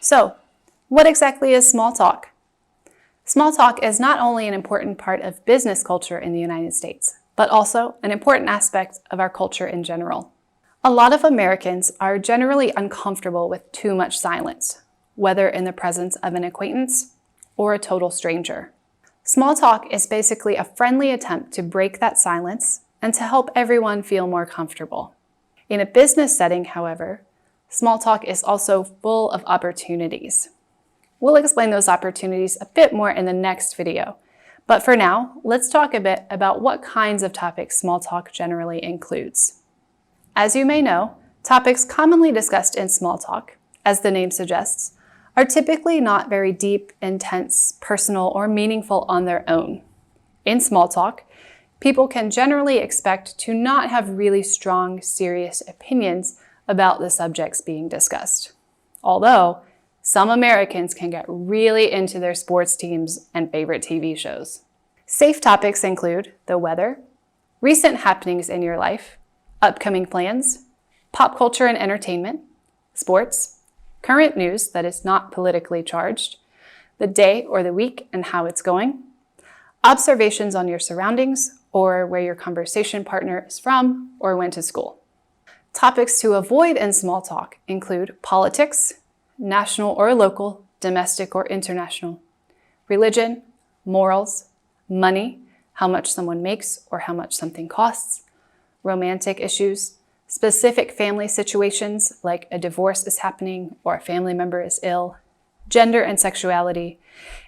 So, what exactly is small talk? Small talk is not only an important part of business culture in the United States, but also an important aspect of our culture in general. A lot of Americans are generally uncomfortable with too much silence, whether in the presence of an acquaintance or a total stranger. Small talk is basically a friendly attempt to break that silence and to help everyone feel more comfortable. In a business setting, however, small talk is also full of opportunities. We'll explain those opportunities a bit more in the next video, but for now, let's talk a bit about what kinds of topics small talk generally includes. As you may know, topics commonly discussed in small talk, as the name suggests, are typically not very deep, intense, personal, or meaningful on their own. In small talk, people can generally expect to not have really strong, serious opinions about the subjects being discussed. Although, some Americans can get really into their sports teams and favorite TV shows. Safe topics include the weather, recent happenings in your life, upcoming plans, pop culture and entertainment, sports, current news that is not politically charged, the day or the week and how it's going, observations on your surroundings or where your conversation partner is from or went to school. Topics to avoid in small talk include politics, national or local, domestic or international, religion, morals, money, how much someone makes or how much something costs, romantic issues, specific family situations like a divorce is happening or a family member is ill, gender and sexuality,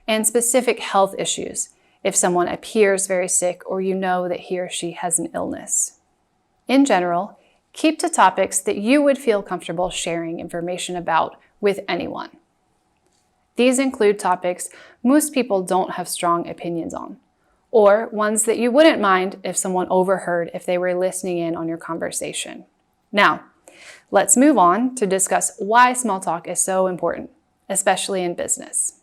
and specific health issues if someone appears very sick or you know that he or she has an illness. In general, keep to topics that you would feel comfortable sharing information about with anyone. These include topics most people don't have strong opinions on, or ones that you wouldn't mind if someone overheard if they were listening in on your conversation. Now, let's move on to discuss why small talk is so important, especially in business.